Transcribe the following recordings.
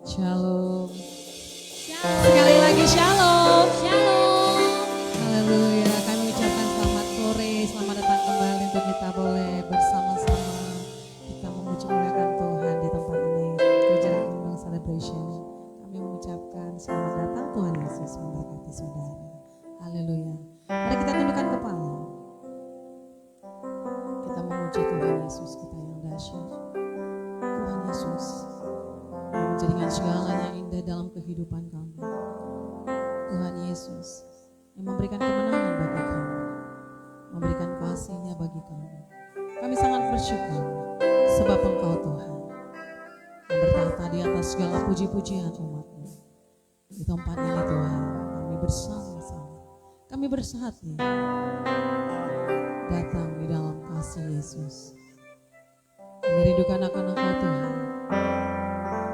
Shalom. Sekali lagi shalom. Shalom. Haleluya. Kami ucapkan selamat sore, selamat datang kembali untuk kita boleh bersama-sama kita memuji-muliakan Tuhan di tempat ini. Kejelang undang celebration. Kami mengucapkan selamat datang Tuhan Yesus memberkati saudara. Haleluya. Mari kita tundukkan kepala. Kita memuji Tuhan Yesus kita yang dahsyat. Tuhan Yesus yang menjadikan segalanya indah dalam kehidupan kami. Tuhan Yesus yang memberikan kemenangan bagi kami, memberikan kasih-Nya bagi kami. Kami sangat bersyukur sebab Engkau Tuhan yang bertahta di atas segala puji-pujian umat-Mu. Di tempat ini Tuhan, kami bersama-sama, kami bersatu datang di dalam kasih Yesus. Kami rindukan akan Engkau Tuhan.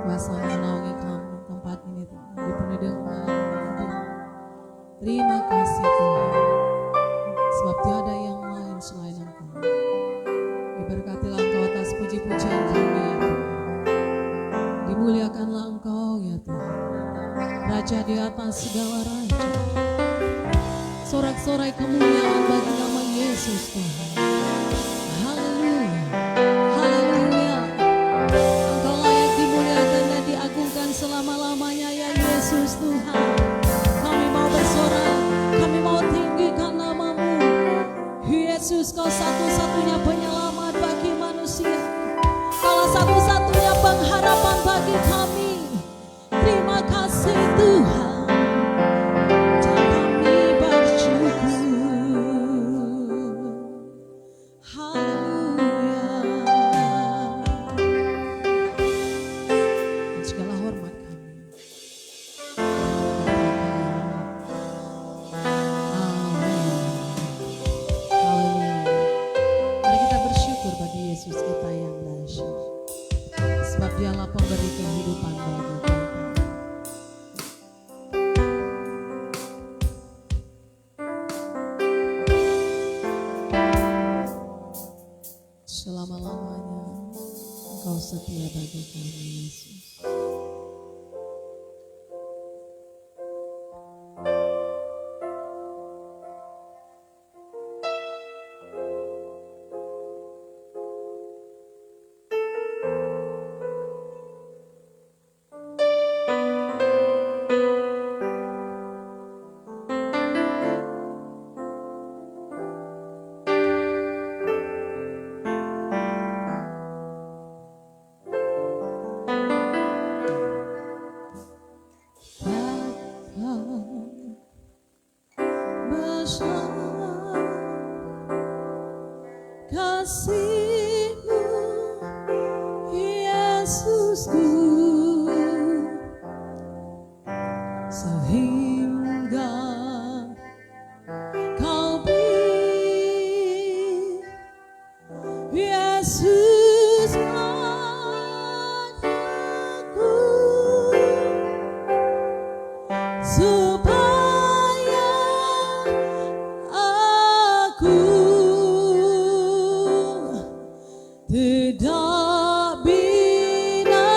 Kuasa menaungi kami tempat ini Tuhan, dipenuhi dengan terima kasih Tuhan, sebab tiada yang lain selain Engkau. Diberkatilah Engkau atas puji-pujian kami ya Tuhan. Dimuliakanlah Engkau ya Tuhan, Raja di atas segala raja. Sorak-sorai kemuliaan bagi nama Yesus Tuhan. Haleluya, haleluya. Engkau layak dimuliakan dan diagungkan selama-lamanya ya Yesus Tuhan. Kami mau bersorak, kami mau tinggikan nama-Mu. Yesus, Kau satu-satunya penyelamat bagi manusia. Kau satu-satunya pengharapan bagi kami. Terima kasih Tuhan. Kami bersyukur. Haleluya. Dan segala hormat kami. Amin. Haleluya. Mari kita bersyukur bagi Yesus kita yang dahsyat. Sebab Dialah pemberi kehidupan bagi kita. Selama-lamanya Engkau setia bagi kami Yesus. Kasih-Mu Yesusku, sehingga Kau beri Yesus padaku, supaya aku tidak binasa,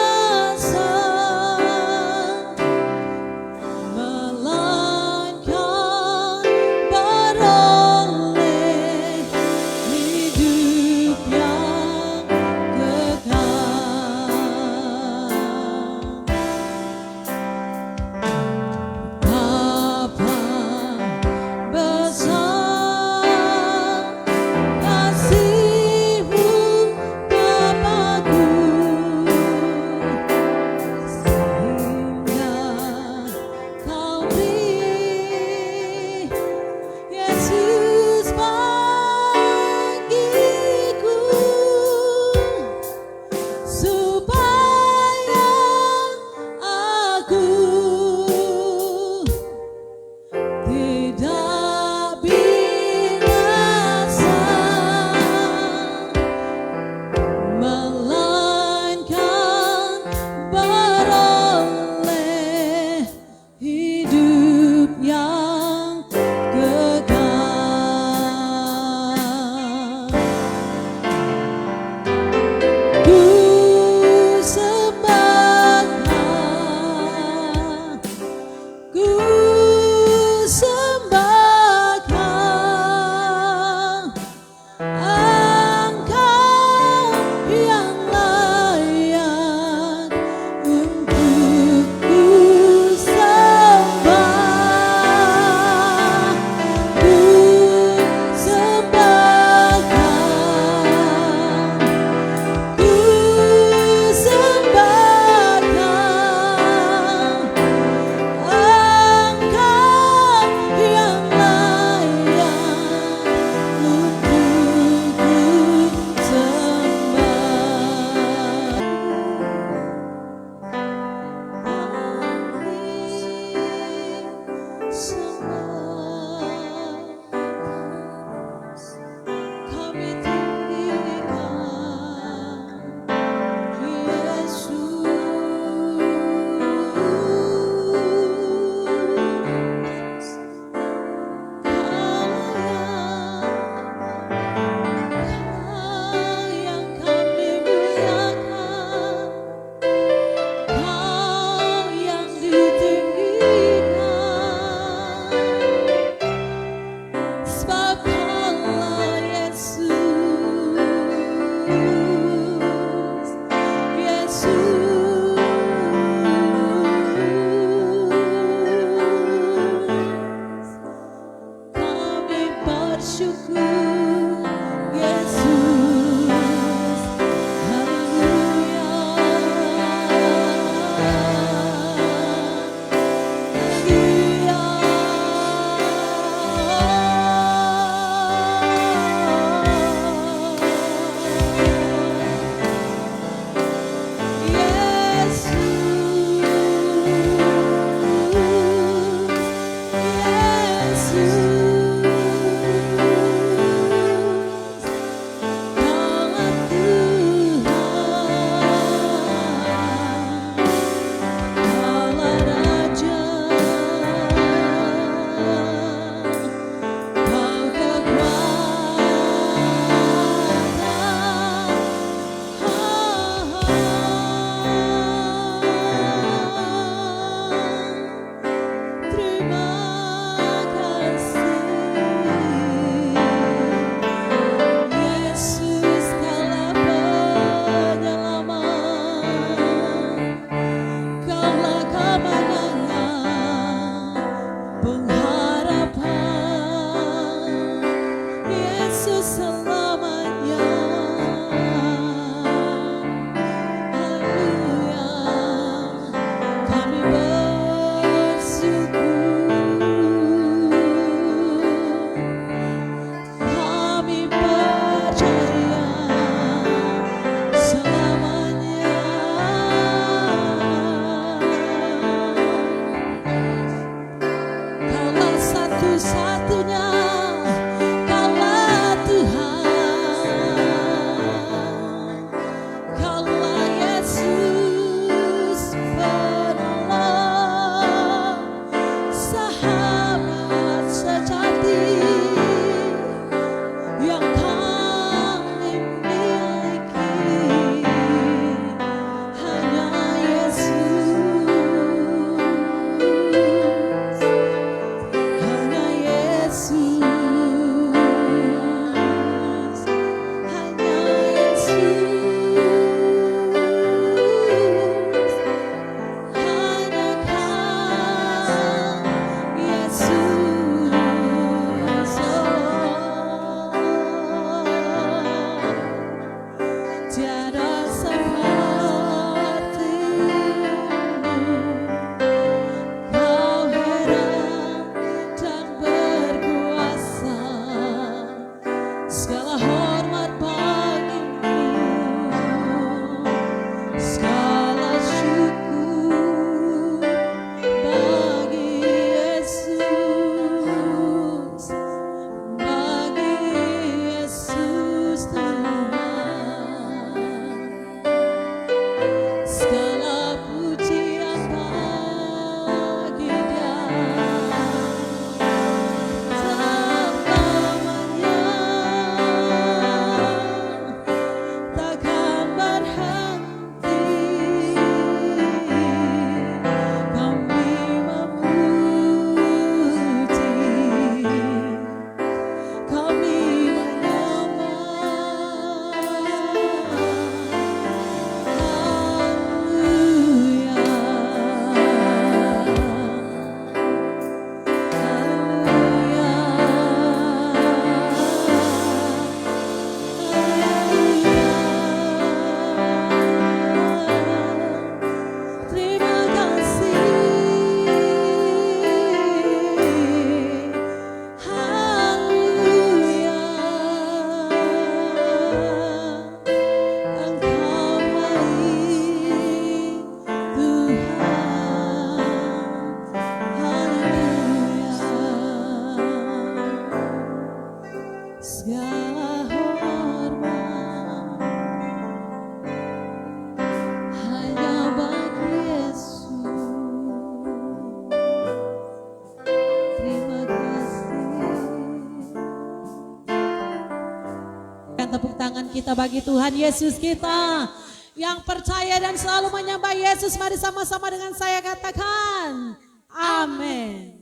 kita bagi Tuhan Yesus kita. Yang percaya dan selalu menyembah Yesus, mari sama-sama dengan saya katakan amin.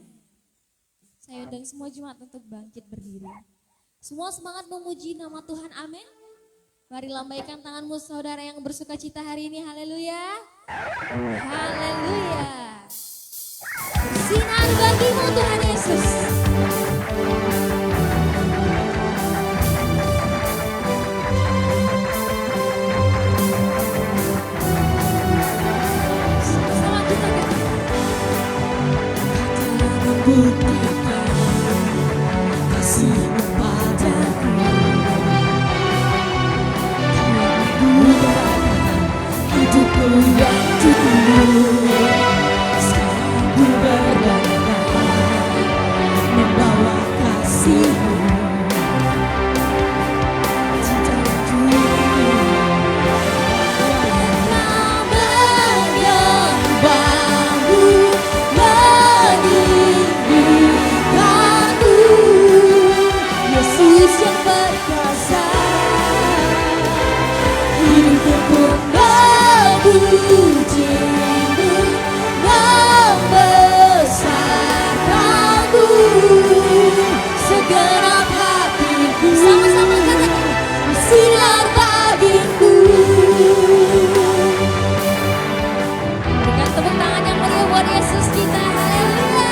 Saya undang semua jemaat untuk bangkit berdiri. Semua semangat memuji nama Tuhan, amin. Mari lambaikan tanganmu saudara yang bersuka cita hari ini, haleluya. Haleluya. Sinar bagimu Tuhan Yesus. Sama-sama kita Buktikan kasih-Mu padaku, hidupku yang dulu. Sekarang ku berdamai membawa kasih-Mu. segenap hatiku, sama-sama katakan, bersinar bagiku. Berikan tepuk tangan yang meriah buat Yesus kita, haleluya.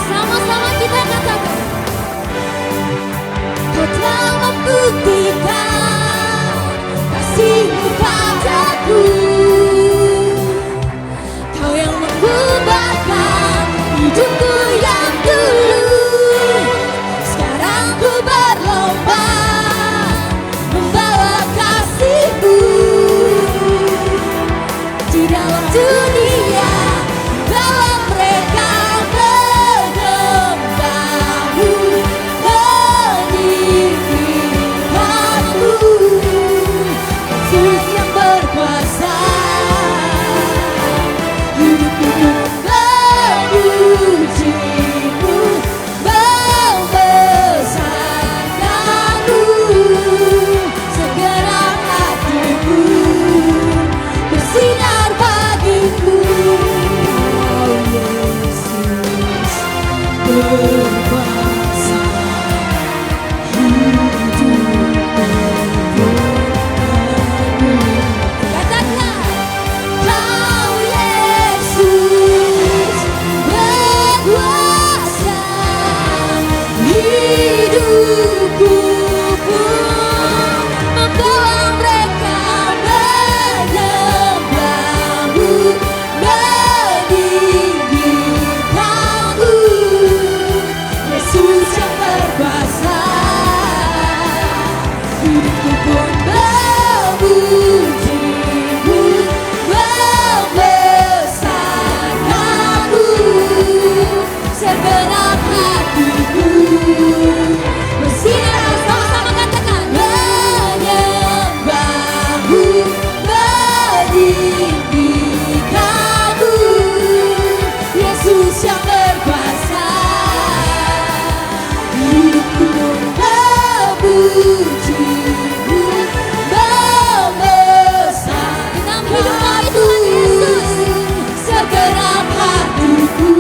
Sama-sama kita katakan, Kau telah membuktikan kasih-Mu padaku. Kau yang mengubahkan hidupku yang dulu. Sekarang ku berlomba membawa kasih-Mu di dalam dunia, bawa mereka mengembamu, meninggikanmu. Yesus yang berkuasa, hidupku memuji-Mu, membesarkan-Mu, segenap hatiku bersinar bagiku. Oh Yesus berkuasa, hidupku katakan, Kau Yesus berkuasa, hidupku pun membawa mereka menyembah-Mu, meninggikan-Mu. Yesus yang berkuasa, hidupku pun memuji-Mu, membesarkan-Mu, segenap hatiku bersinar. Sama-sama katakan, menyembah-Mu, meninggikan-Mu. Yesus yang berkuasa, hidupku pun memuji-Mu, membesarkan Tuhan Yesus, segenap hatiku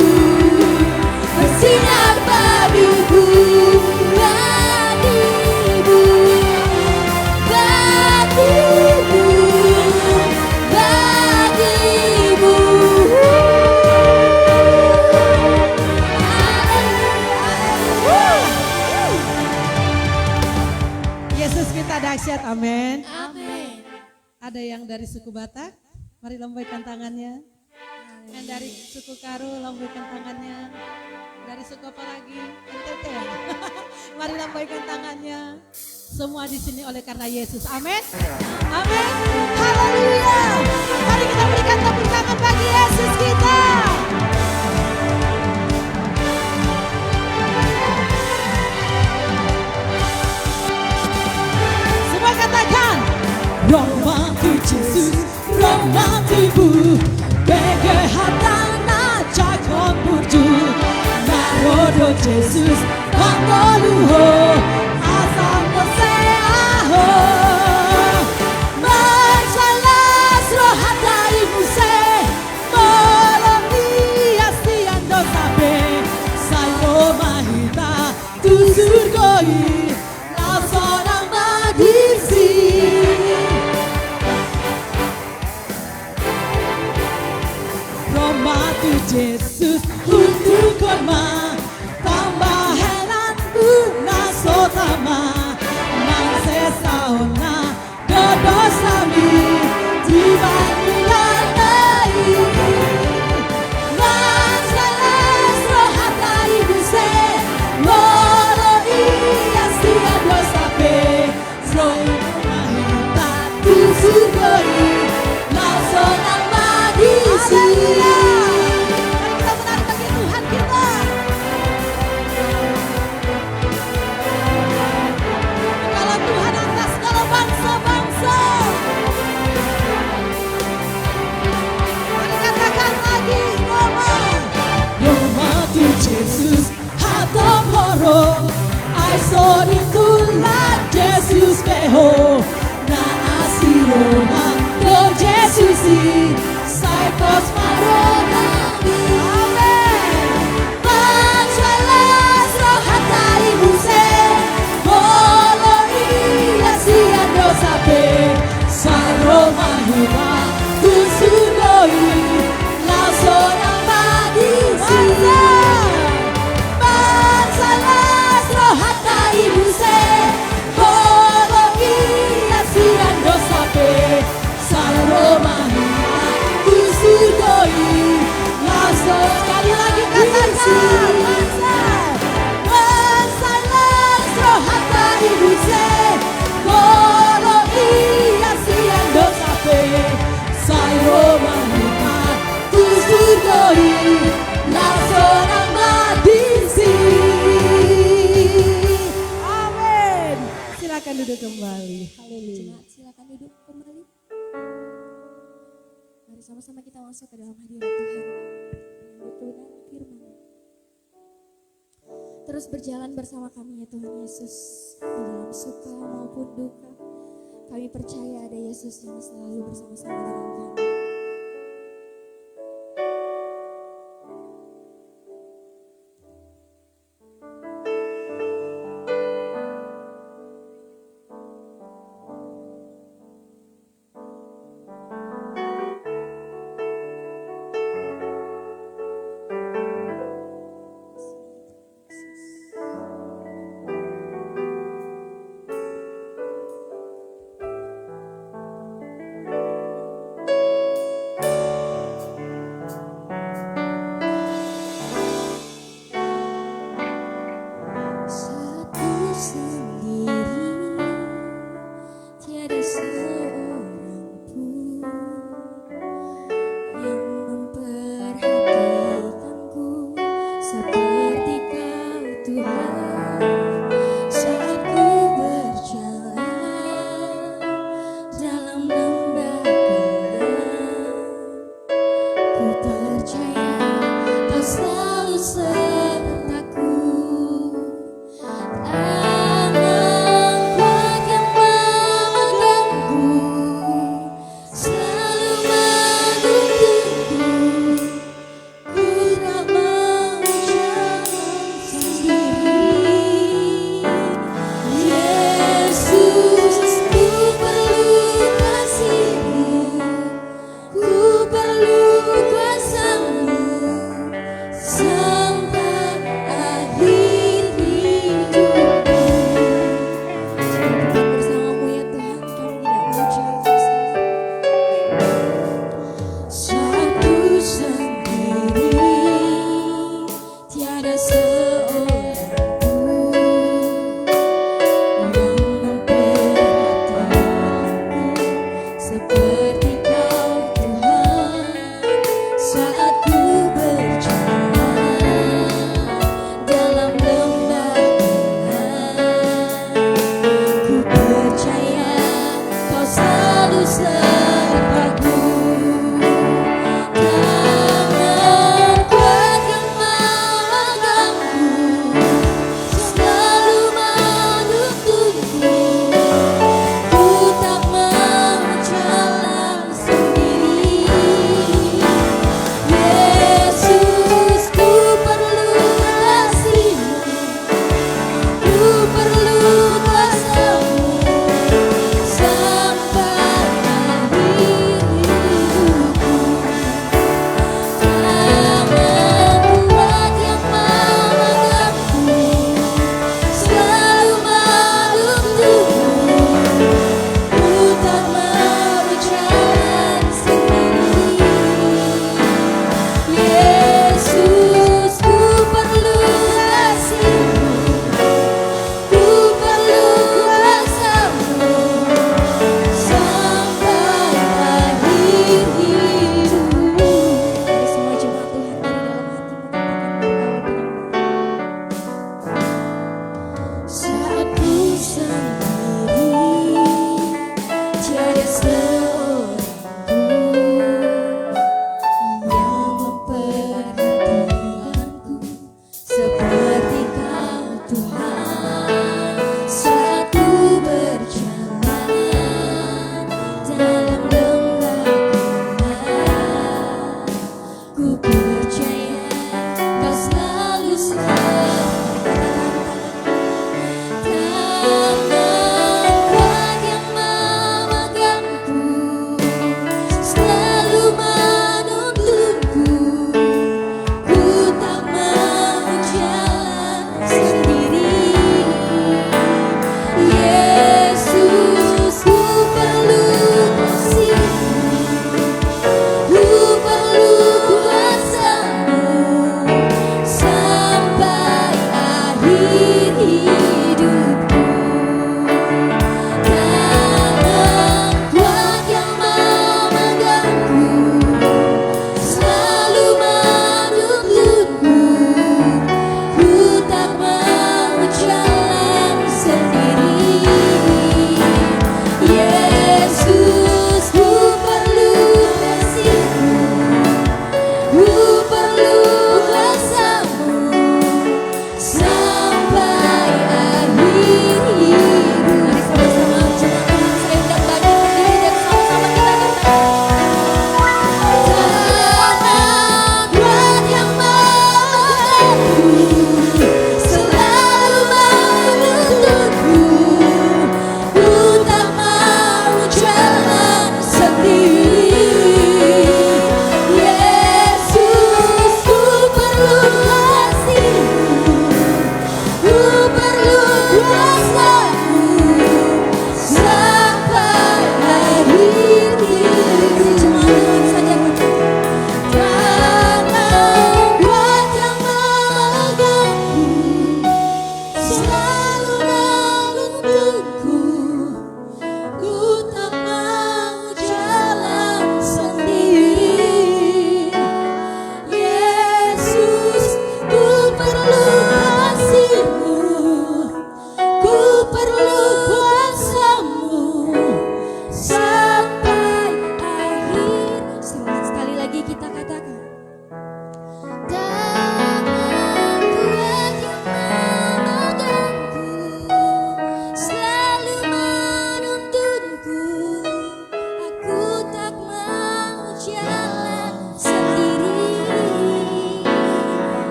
bersinar bagiku, bagimu, bagimu, bagimu. Yesus kita dahsyat, amin. Amin. Ada yang dari suku Batak, mari lambaikan tangannya. Yang dari suku Karo, lambaikan tangannya. Dari suku apa lagi? NTT ya? Mari lambaikan tangannya. Semua di sini oleh karena Yesus, amin. Amin. Haleluya. Mari kita berikan tepuk tangan bagi Yesus kita. Semua katakan, romantik Yesus, romantikmu, bagaimana cakap burju, narodo Yesus, Yesus untuk korma tambah heranku nasotama nang sesaona dodosami dibangunanai nang seles rohatai buse molo iya sian dosape zroi mahita tusugoi langsung amadisi. Jesus, hatomoro, I saw the tulang Jesus beho, na asiroma, do Jesus sai pos marona, amen. Manchalas rohatari muse, molo iya sian dosape, saroma hiba, tusugoi, langsung amadisi. Sekali lagi katakan Mensalas rohata ibu se Molo iya siang dosape Sayo mahita tusugoi Langsung amadisi. Amin. Silakan duduk kembali. Haleluya. Silakan duduk kembali. Mari sama-sama kita masuk ke dalam hadirat Tuhan. Betul firman. Terus berjalan bersama kami ya Tuhan Yesus, di dalam suka maupun duka. Kami percaya ada Yesus yang selalu bersama-sama dengan kami.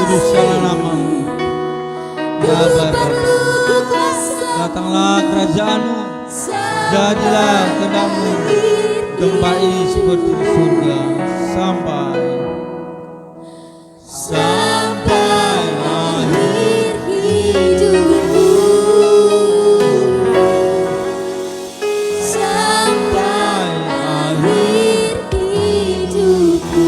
Kuduskanlah namamu, ya Bapa. Datanglah kerajaan-Mu, jadilah kehendak-Mu di tempat ini seperti di surga. Sampai akhir hidupku, sampai akhir hidupku.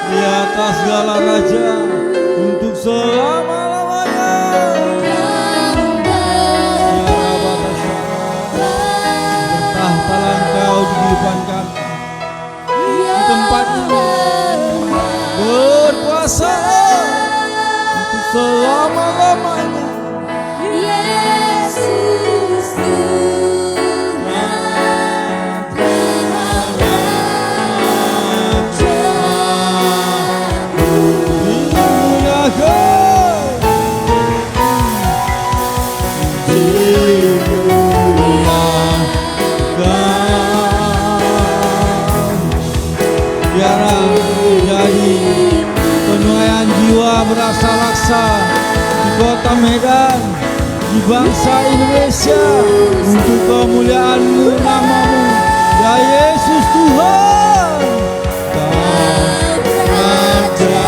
Di atas segala raja untuk selama-lamanya. Bertahtalah Engkau di kehidupan kami, di tempat ini berkuasa untuk selama-lamanya. Biarlah jadi penuaian jiwa berasa laksa di kota Medan, di bangsa Indonesia, untuk kemuliaan-Mu, nama-Mu, ya Yesus Tuhan. Kau raja,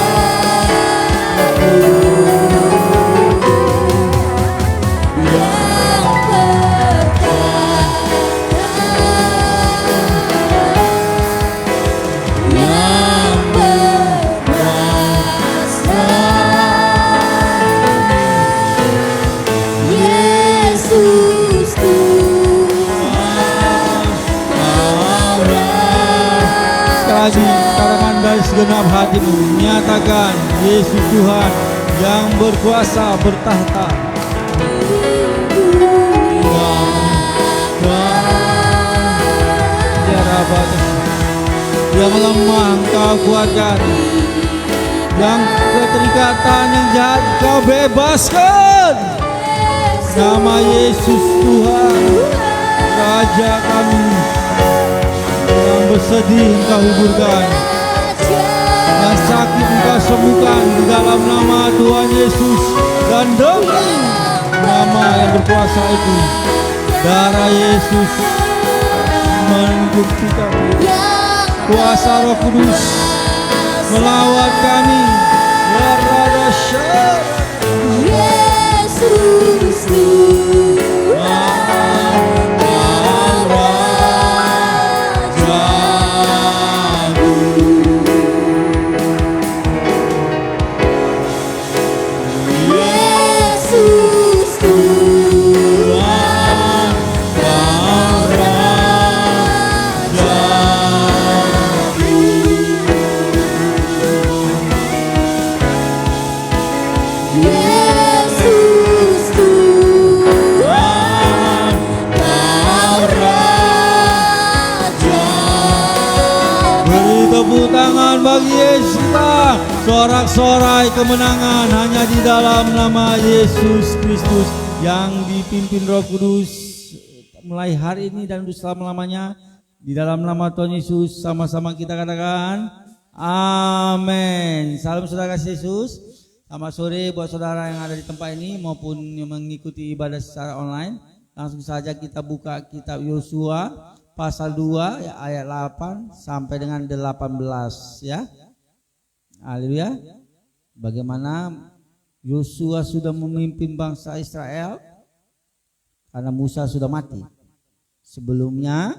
segenap hatimu, nyatakan Yesus Tuhan yang berkuasa bertahta. Yang lemah Engkau kuatkan, yang keterikatan yang jahat Kau bebaskan. Nama Yesus Tuhan, Raja kami, yang bersedih Engkau hiburkan, yang sakit Engkau sembuhkan di dalam nama Tuhan Yesus. Dan demi nama yang berkuasa itu, darah Yesus membuktikan kuasa Roh Kudus melawat kami. Berada syar Yesus tepuk tangan bagi Yesus kita. Sorak-sorai kemenangan hanya di dalam nama Yesus Kristus yang dipimpin Roh Kudus mulai hari ini dan selama-lamanya. Di dalam nama Tuhan Yesus sama-sama kita katakan amin. Salam saudara kasih Yesus. Selamat sore buat saudara yang ada di tempat ini maupun yang mengikuti ibadah secara online. Langsung saja kita buka kitab Yosua pasal 2 ya, ayat 8 sampai dengan 18 ya. Haleluya. Bagaimana Yosua sudah memimpin bangsa Israel karena Musa sudah mati. Sebelumnya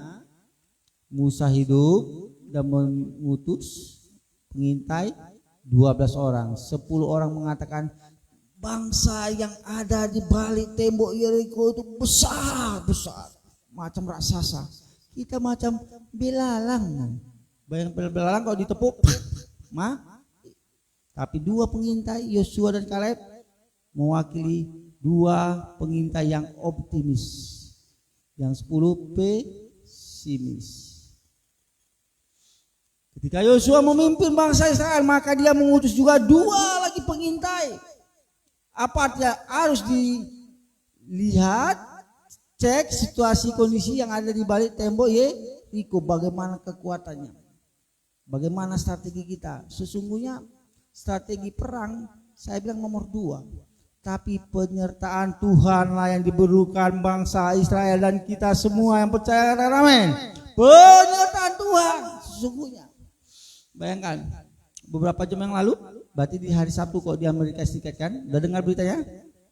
Musa hidup dan mengutus pengintai 12 orang. 10 orang mengatakan bangsa yang ada di balik tembok Yeriko itu besar-besar macam raksasa. Kita macam belalang. Bayang belalang kalau ditepuk tapi 2 pengintai Yosua dan Kaleb mewakili 2 pengintai yang optimis, yang 10 pesimis. Ketika Yosua memimpin bangsa Israel, maka dia mengutus juga 2 lagi pengintai. Apa artinya? Harus dilihat, cek situasi kondisi yang ada di balik tembok Yeriko, bagaimana kekuatannya, bagaimana strategi kita. Sesungguhnya strategi perang saya bilang nomor 2, tapi penyertaan Tuhanlah yang diperlukan bangsa Israel dan kita semua yang percaya. Amin. Penyertaan Tuhan sesungguhnya. Bayangkan beberapa jam yang lalu, berarti di hari Sabtu kok di Amerika Serikat kan, udah dengar beritanya?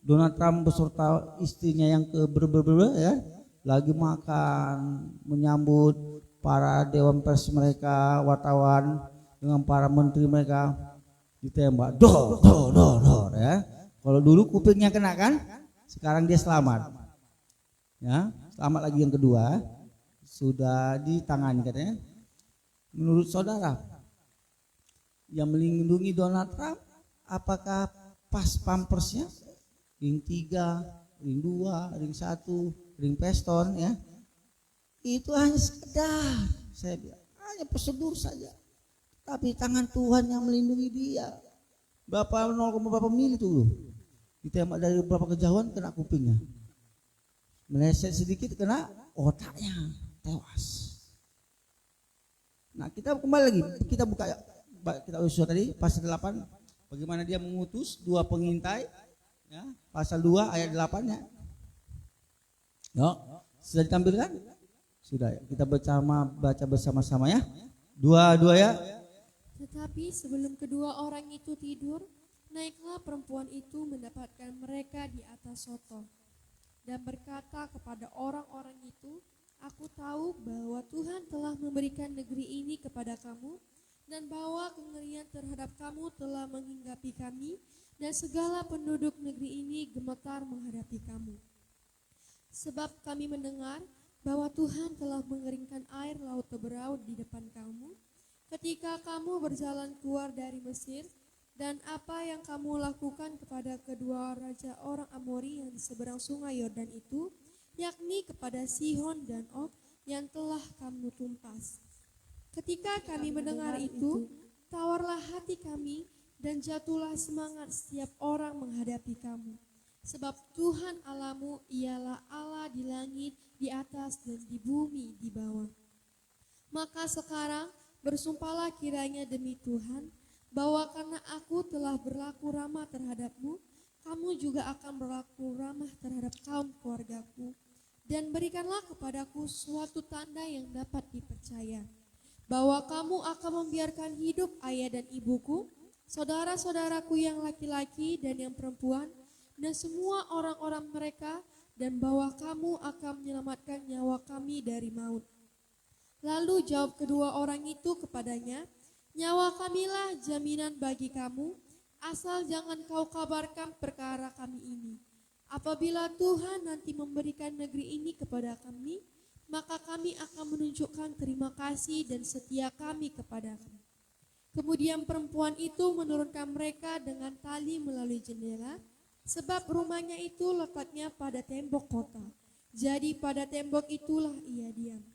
Donald Trump beserta istrinya yang ya, lagi makan menyambut para dewan pers mereka, wartawan dengan para menteri mereka ditembak. Dor ya. Kalau dulu kupingnya kena kan, sekarang dia selamat. Ya, selamat lagi yang kedua, sudah ditangani katanya. Menurut saudara, yang melindungi Donald Trump, apakah pas pampersnya? Ring 3, ring 2, ring 1, ring peston ya. Itu hanya sekedar, saya bilang, hanya prosedur saja. Tapi tangan Tuhan yang melindungi dia. Berapa 0,berapa mili tuh, ditembak dari beberapa kejauhan kena kupingnya. Meleset sedikit kena otaknya, tewas. Nah, kita kembali lagi, kita buka kita Yosua tadi pasal 8, bagaimana dia mengutus 2 pengintai ya, pasal 2 ayat 8-nya. Sudah ditampilkan? Sudah, kita baca bersama-sama ya. 2 ya. Tetapi sebelum kedua orang itu tidur, naiklah perempuan itu mendapatkan mereka di atas soto dan berkata kepada orang-orang itu, aku tahu bahwa Tuhan telah memberikan negeri ini kepada kamu dan bahwa kengerian terhadap kamu telah menghinggapi kami dan segala penduduk negeri ini gemetar menghadapi kamu. Sebab kami mendengar bahwa Tuhan telah mengeringkan air laut Teberau di depan kamu ketika kamu berjalan keluar dari Mesir, dan apa yang kamu lakukan kepada kedua raja orang Amori yang di seberang sungai Yordan itu, yakni kepada Sihon dan Og yang telah kamu tumpas. Ketika kami mendengar itu, tawarlah hati kami dan jatuhlah semangat setiap orang menghadapi kamu. Sebab Tuhan Allahmu ialah Allah di langit, di atas dan di bumi di bawah. Maka sekarang bersumpahlah kiranya demi Tuhan, bahwa karena aku telah berlaku ramah terhadapmu, kamu juga akan berlaku ramah terhadap kaum keluargaku. Dan berikanlah kepadaku suatu tanda yang dapat dipercaya, bahwa kamu akan membiarkan hidup ayah dan ibuku, saudara-saudaraku yang laki-laki dan yang perempuan, dan semua orang-orang mereka, dan bahwa kamu akan menyelamatkan nyawa kami dari maut. Lalu jawab kedua orang itu kepadanya, nyawa kamilah jaminan bagi kamu, asal jangan kau kabarkan perkara kami ini. Apabila Tuhan nanti memberikan negeri ini kepada kami, maka kami akan menunjukkan terima kasih dan setia kami kepada kami. Kemudian perempuan itu menurunkan mereka dengan tali melalui jendela, sebab rumahnya itu letaknya pada tembok kota. Jadi pada tembok itulah ia diam.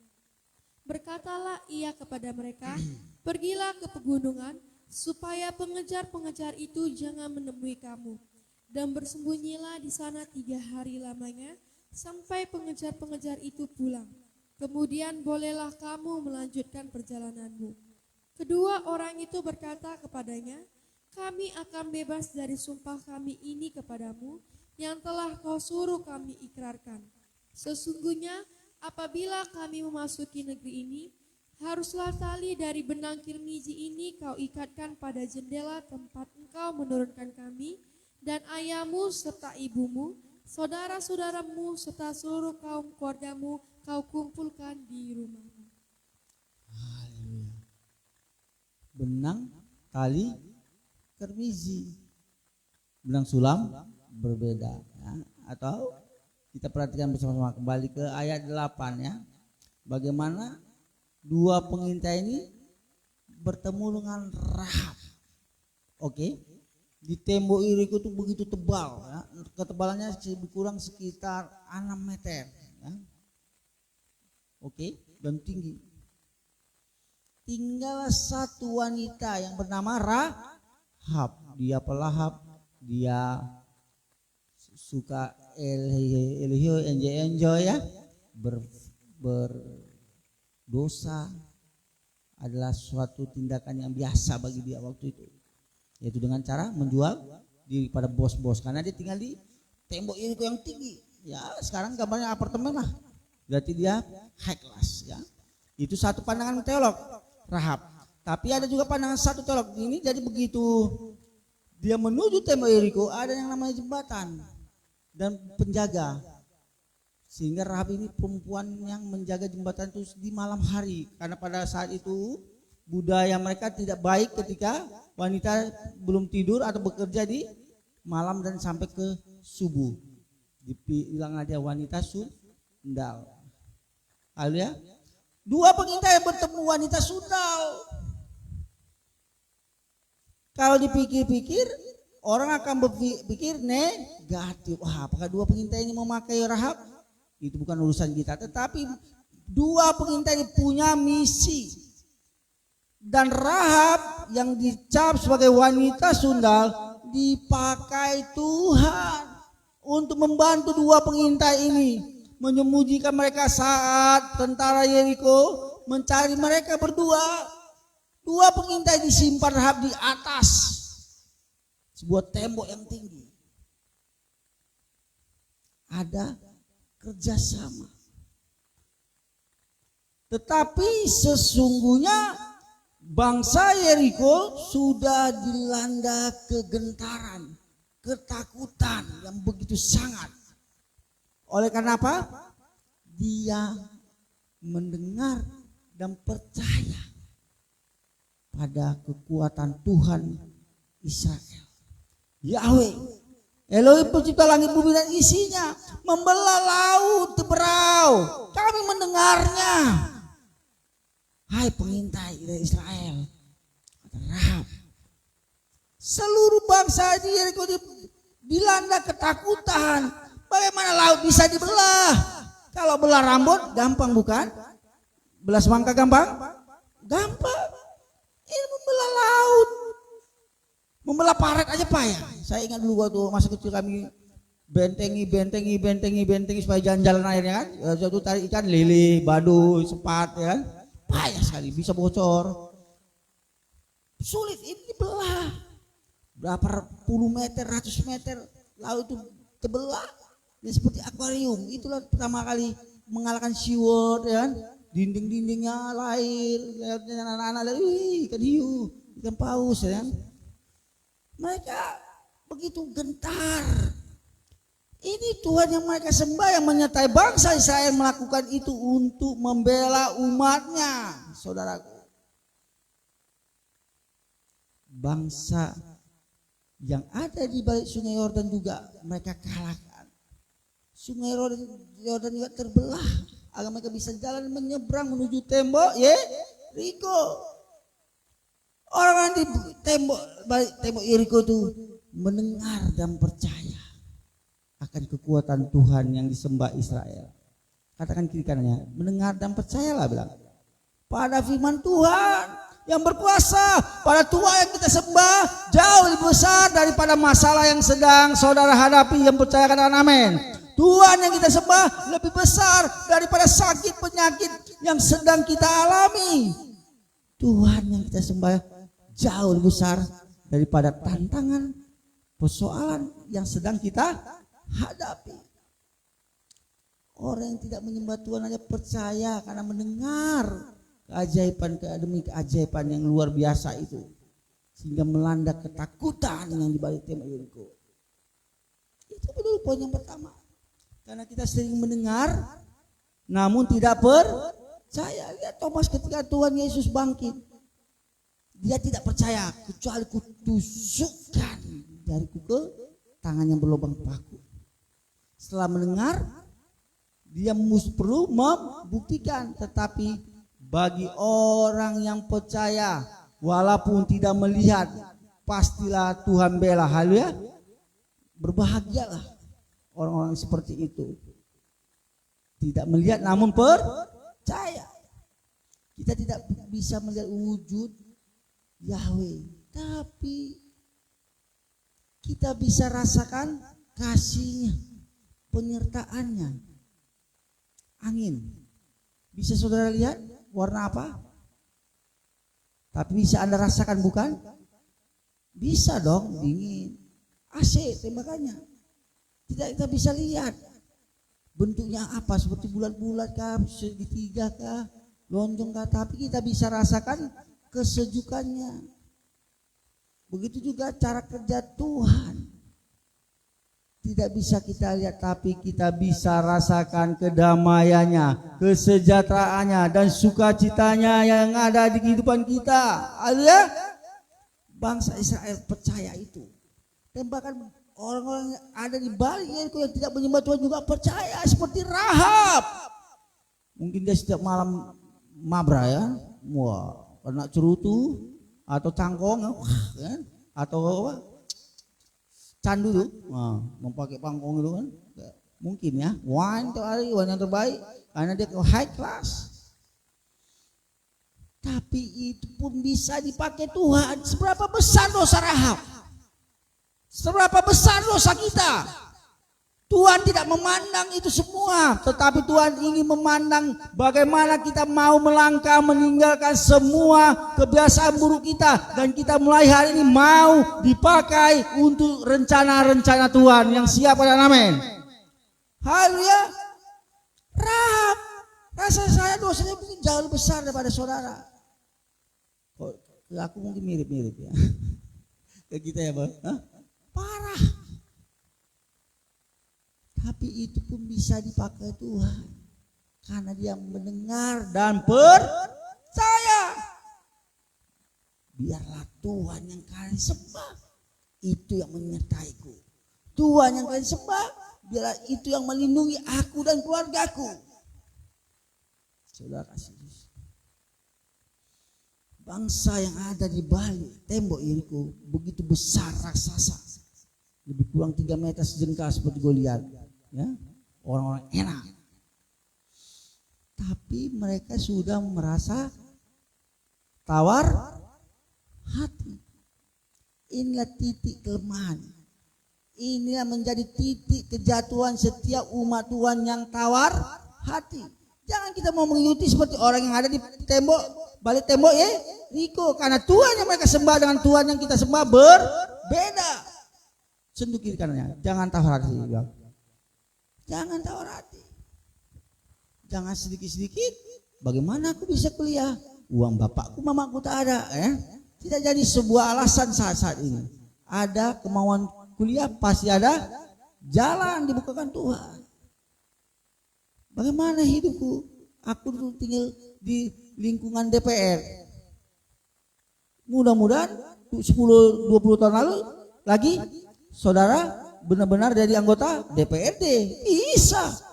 Berkatalah ia kepada mereka, pergilah ke pegunungan, supaya pengejar-pengejar itu jangan menemui kamu. Dan bersembunyilah di sana 3 hari lamanya, sampai pengejar-pengejar itu pulang. Kemudian bolehlah kamu melanjutkan perjalananmu. Kedua orang itu berkata kepadanya, kami akan bebas dari sumpah kami ini kepadamu, yang telah kau suruh kami ikrarkan. Sesungguhnya apabila kami memasuki negeri ini, haruslah tali dari benang kirmizi ini kau ikatkan pada jendela tempat engkau menurunkan kami, dan ayahmu serta ibumu, saudara-saudaramu serta seluruh kaum keluargamu kau kumpulkan di rumahmu. Haleluya. Benang, tali, kirmizi. Benang sulam berbeda. Ya. Atau kita perhatikan bersama-sama kembali ke ayat 8 ya. Bagaimana dua pengintai ini bertemu dengan Rahab. Oke. Di tembok Yeriko itu begitu tebal ya. Ketebalannya kurang sekitar 6 meter ya. Oke, dan tinggi. Tinggal satu wanita yang bernama Rahab. Dia pelahap, dia suka enjoy ya, berdosa adalah suatu tindakan yang biasa bagi dia waktu itu, yaitu dengan cara menjual diri pada bos-bos karena dia tinggal di tembok ini yang tinggi ya. Sekarang gambarnya apartemen lah, berarti dia high class ya. Itu satu pandangan teolog Rahab. Tapi ada juga pandangan satu teolog ini, jadi begitu dia menuju tembok Yeriko ada yang namanya jembatan dan penjaga, sehingga Rahab ini perempuan yang menjaga jembatan itu di malam hari, karena pada saat itu budaya mereka tidak baik ketika wanita belum tidur atau bekerja di malam dan sampai ke subuh, dibilang aja wanita sundal. Haleluya. Dua pengintai bertemu wanita sundal. Kalau dipikir-pikir orang akan berpikir negatif. Wah, apakah dua pengintai ini memakai Rahab? Itu bukan urusan kita. Tetapi dua pengintai ini punya misi. Dan Rahab yang dicap sebagai wanita sundal dipakai Tuhan untuk membantu dua pengintai ini, menyembunyikan mereka saat tentara Yeriko mencari mereka berdua. Dua pengintai disimpan Rahab di atas sebuah tembok yang tinggi. Ada kerjasama. Tetapi sesungguhnya bangsa Yeriko sudah dilanda kegentaran, ketakutan yang begitu sangat. Oleh karena apa? Dia mendengar dan percaya pada kekuatan Tuhan Israel. Yahweh, Elohim pencipta langit bumi dan isinya, membelah laut teberau. Kami mendengarnya. Hai pengintai dari Israel, Seluruh bangsa di Yeriko dilanda ketakutan. Bagaimana laut bisa dibelah? Kalau belah rambut gampang bukan? Belah semangka gampang? Gampang. Ini membelah laut. Membelah paret aja payah. Saya ingat dulu waktu masa kecil kami bentengi supaya jalan-jalan airnya kan. Suatu tarik ikan lele, baduy, sepat ya kan. Payah sekali, bisa bocor. Sulit ini dibelah. Berapa puluh meter, ratus meter laut itu terbelah. Ya, seperti akuarium. Itulah pertama kali mengalahkan SeaWorld ya kan. Dinding-dindingnya lahir, anak-anak ikan hiu, ikan paus ya kan. Mereka begitu gentar. Ini Tuhan yang mereka sembah yang menyertai bangsa Israel melakukan itu untuk membela umatnya, saudaraku. Bangsa yang ada di balik sungai Yordan juga mereka kalahkan. Sungai Yordan juga terbelah agar mereka bisa jalan menyeberang menuju tembok Yeriko. Orang di balik tembok Yeriko itu mendengar dan percaya akan kekuatan Tuhan yang disembah Israel. Katakan kiri kanannya, mendengar dan percayalah bilang. Pada firman Tuhan yang berkuasa, pada Tuhan yang kita sembah jauh lebih besar daripada masalah yang sedang saudara hadapi. Yang percaya katakan amin. Tuhan yang kita sembah lebih besar daripada sakit penyakit yang sedang kita alami. Tuhan yang kita sembah jauh lebih besar daripada tantangan, persoalan yang sedang kita hadapi. Orang yang tidak menyembah Tuhan hanya percaya karena mendengar keajaiban demi keajaiban yang luar biasa itu, sehingga melanda ketakutan yang dibalik tembok Yeriko. Itu betul poin yang pertama. Karena kita sering mendengar, namun tidak percaya. Lihat Thomas ketika Tuhan Yesus bangkit, dia tidak percaya kecuali kutusukkan jariku ke tangan yang berlubang paku. Setelah mendengar, dia perlu membuktikan. Tetapi bagi orang yang percaya, walaupun tidak melihat, pastilah Tuhan bela. Haleluya. Berbahagialah orang-orang seperti itu. Tidak melihat namun percaya. Kita tidak bisa melihat wujud Yahweh, tapi kita bisa rasakan kasihnya, penyertaannya. Angin, bisa saudara lihat warna apa? Tapi bisa Anda rasakan bukan? Bisa dong, dingin. AC tembakannya. Tidak kita bisa lihat bentuknya apa, seperti bulat-bulat kah, segitiga kah, lonjong kah, tapi kita bisa rasakan kesejukannya. Begitu juga cara kerja Tuhan. Tidak bisa kita lihat, tapi kita bisa rasakan kedamaiannya, kesejahteraannya, dan sukacitanya yang ada di kehidupan kita. Haleluya. Bangsa Israel percaya itu. Dan bahkan orang-orang yang ada di balik Yeriko yang tidak menyembah Tuhan juga percaya, seperti Rahab. Mungkin dia setiap malam mabra ya, wah, kena cerutu atau cangkong, kan? Atau apa? Candu tuh, memakai pangkong itu kan, mungkin ya, wine tiap hari, wine yang terbaik, karena dia high class. Tapi itu pun bisa dipakai Tuhan. Seberapa besar dosa Rahab? Seberapa besar dosa kita? Tuhan tidak memandang itu semua, tetapi Tuhan ingin memandang bagaimana kita mau melangkah meninggalkan semua kebiasaan buruk kita, dan kita mulai hari ini mau dipakai untuk rencana-rencana Tuhan yang siap. Pada amin. Haleluya. Rahab, rasa saya dosanya mungkin jauh lebih besar daripada saudara. Kok aku mungkin mirip-mirip ya ke kita ya, Bang? Parah. Tapi itu pun bisa dipakai Tuhan karena dia mendengar dan percaya. Biarlah Tuhan yang kalian sembah itu yang menyertaiku. Tuhan yang kalian sembah, biarlah itu yang melindungi aku dan keluargaku. Saudara kasih. bangsa yang ada di balik tembok Yeriko begitu besar raksasa, lebih kurang 3 meter sejengkal seperti Goliat, ya, orang-orang enak. Tapi mereka sudah merasa tawar hati. Inilah titik kelemahan. Inilah menjadi titik kejatuhan setiap umat Tuhan yang tawar hati. Jangan kita mau mengikuti seperti orang yang ada di tembok, balik tembok Yeriko. Karena Tuhan yang mereka sembah dengan Tuhan yang kita sembah berbeda. Sentuh kiri kanannya. Jangan tawar hati. Jangan tawar hati. Jangan sedikit-sedikit. Bagaimana aku bisa kuliah? Uang bapakku, mamaku tak ada. Tidak jadi sebuah alasan saat ini. Ada kemauan kuliah, pasti ada jalan dibukakan Tuhan. Bagaimana hidupku? Aku dulu tinggal di lingkungan DPR. Mudah-mudahan 10-20 tahun lalu lagi saudara benar-benar jadi anggota DPRD. Bisa.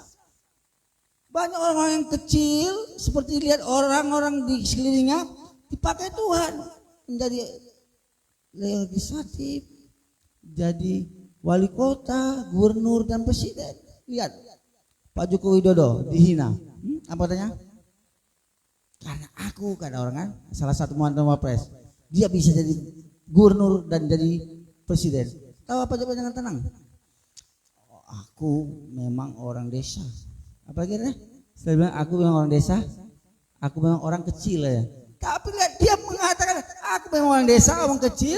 Banyak orang yang kecil seperti lihat orang-orang di sekelilingnya dipakai Tuhan menjadi legislatif, jadi wali kota, gubernur dan presiden. Lihat Pak Joko Widodo dihina. Apa katanya? Karena aku, kata orang kan, salah satu mantan wapres, dia bisa jadi gubernur dan jadi presiden. Tahu apa jawabannya dengan tenang? Oh, aku memang orang desa. Apa kira? Saya bilang aku memang orang desa, aku memang orang kecil ya. Tapi lihat dia mengatakan aku memang orang desa, orang kecil.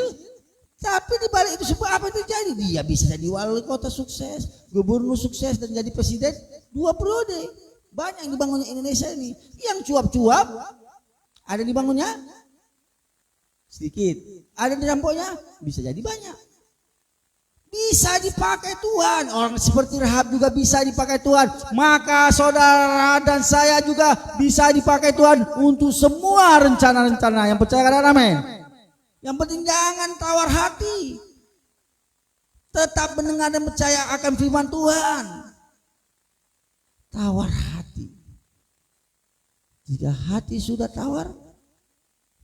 Tapi di balik itu semua apa yang terjadi? Dia bisa jadi wali kota sukses, gubernur sukses dan jadi presiden 2 periode. Banyak yang dibangun Indonesia ini. Yang cuap-cuap ada dibangunnya sedikit, ada dirampoknya bisa jadi banyak. Bisa dipakai Tuhan. Orang seperti Rahab juga bisa dipakai Tuhan. Maka saudara dan saya juga bisa dipakai Tuhan untuk semua rencana-rencana. Yang percaya katakan amin. Yang penting jangan tawar hati. Tetap mendengar dan percaya akan firman Tuhan. Tawar hati. Jika hati sudah tawar,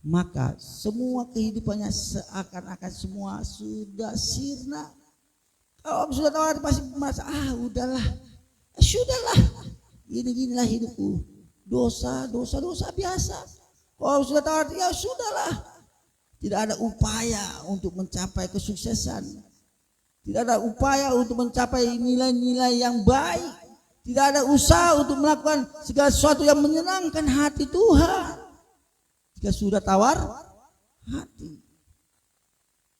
maka semua kehidupannya seakan-akan semua sudah sirna. Kalau sudah tawar hati pasti merasa udahlah, sudahlah. Gini-ginilah hidupku. Dosa biasa. Kalau sudah tawar hati, ya sudahlah. Tidak ada upaya untuk mencapai kesuksesan. Tidak ada upaya untuk mencapai nilai-nilai yang baik. Tidak ada usaha untuk melakukan segala sesuatu yang menyenangkan hati Tuhan. Jika sudah tawar hati,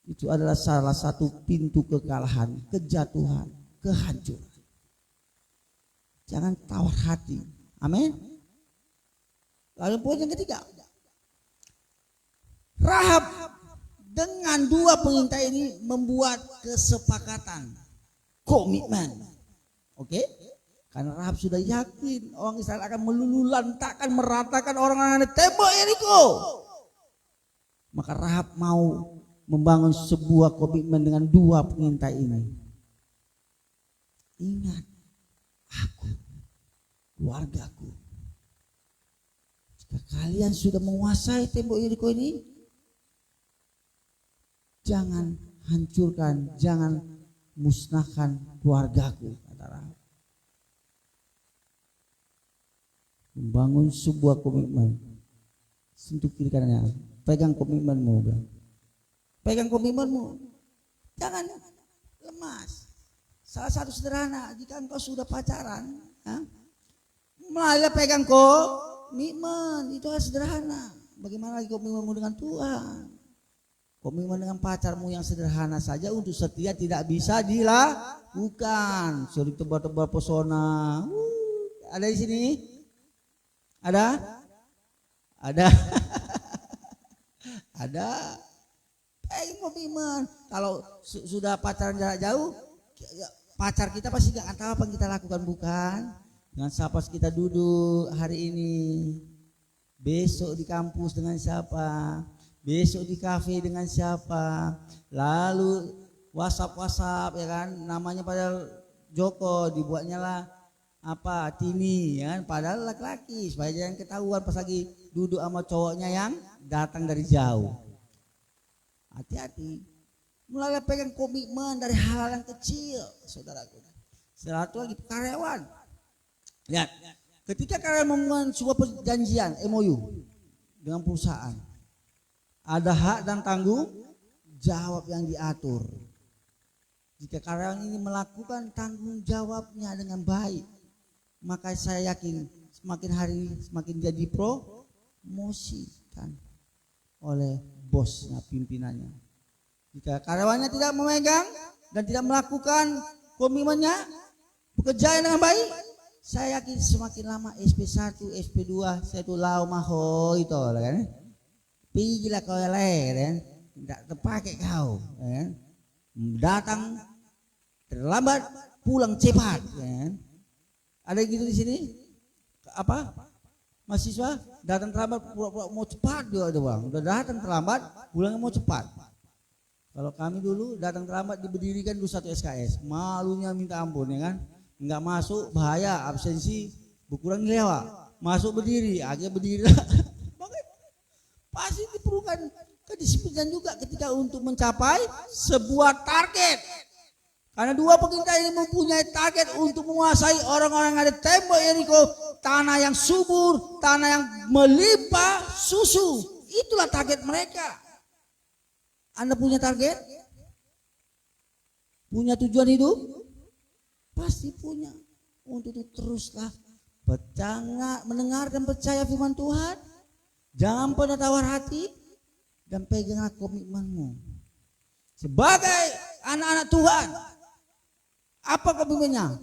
itu adalah salah satu pintu kekalahan, kejatuhan, kehancuran. Jangan tawar hati. Amin. Lalu poin yang ketiga, Rahab dengan 2 pengintai ini membuat kesepakatan, komitmen. Oke? Karena Rahab sudah yakin orang Israel akan meluluhlantakkan, meratakan orang-orang di tembok Yeriko. Maka Rahab mau membangun sebuah komitmen dengan 2 pengintai ini. Ingat, aku, keluargaku. Jika kalian sudah menguasai tembok Yeriko ini, jangan hancurkan, jangan musnahkan keluargaku, kata Rahab. Membangun sebuah komitmen. Sentuh kiri kanannya, pegang komitmenmu. Pegang komitmenmu. Jangan lemas. Salah satu sederhana, jika engkau sudah pacaran, mulailah pegang komitmen. Itu hal sederhana. Bagaimana lagi komitmenmu dengan Tuhan? Komitmen dengan pacarmu yang sederhana saja untuk setia tidak bisa dilakukan. Sorry, tebal-tebal pesona. Ada di sini? Ada? Ada. Pegang komitmen. Kalau sudah pacaran jarak jauh, pacar kita pasti gak akan tahu apa yang kita lakukan, bukan? Dengan siapa kita duduk hari ini, besok di kampus dengan siapa, besok di kafe dengan siapa, lalu WhatsApp ya kan, namanya padahal Joko, dibuatnya lah apa Tini ya kan, padahal laki-laki supaya jangan ketahuan pas lagi duduk sama cowoknya yang datang dari jauh. Hati-hati. Mulai pegang komitmen dari hal yang kecil, saudaraku. Satu lagi karyawan. Lihat, ketika karyawan membuat sebuah perjanjian MOU dengan perusahaan, ada hak dan tanggung jawab yang diatur. Jika karyawan ini melakukan tanggung jawabnya dengan baik, maka saya yakin semakin hari semakin jadi promosi kan oleh bosnya, pimpinannya. Jika karyawannya tidak memegang dan tidak melakukan komitmennya, pekerjaan dengan baik, saya yakin semakin lama SP1, SP2, saya tuh lau maho itu kan. Pergilah kau kan, tidak terpakai kau kan. Datang terlambat, pulang cepat kan. Ada gitu di sini? Apa? Mahasiswa datang terlambat, pura-pura mau cepat dia ada bang. Udah datang terlambat, pulangnya mau cepat. Kalau kami dulu datang terlambat diberdirikan dulu 1 SKS, malunya minta ampun ya kan. Enggak masuk bahaya, absensi berkurang nilai. Masuk berdiri, akhirnya berdiri. Pasti diperlukan kedisiplinan juga ketika untuk mencapai sebuah target. Karena dua pengintai ini mempunyai target untuk menguasai orang-orang yang ada tembok Yeriko, tanah yang subur, tanah yang melimpah susu. Itulah target mereka. Anda punya target? Punya tujuan hidup? Pasti punya. Untuk itu teruslah mendengar dan percaya firman Tuhan. Jangan pernah tawar hati dan peganglah komitmenmu. Sebagai anak-anak Tuhan, apa komitmennya?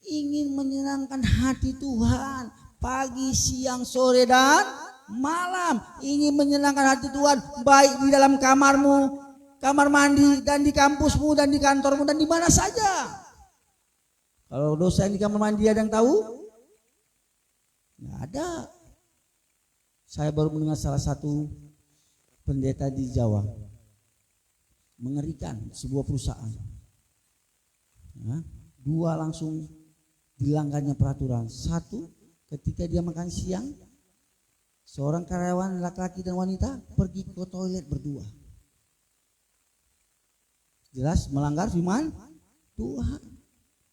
Ingin menyenangkan hati Tuhan pagi, siang, sore, dan malam. Ingin menyenangkan hati Tuhan baik di dalam kamarmu, kamar mandi, dan di kampusmu, dan di kantormu, dan di mana saja. Kalau dosa yang di kamar mandi ada yang tahu? Nggak ada. Saya baru mendengar salah satu pendeta di Jawa, mengerikan, sebuah perusahaan. Nah, 2 langsung dilanggarnya peraturan. 1, ketika dia makan siang, seorang karyawan laki-laki dan wanita pergi ke toilet berdua. Jelas melanggar firman Tuhan.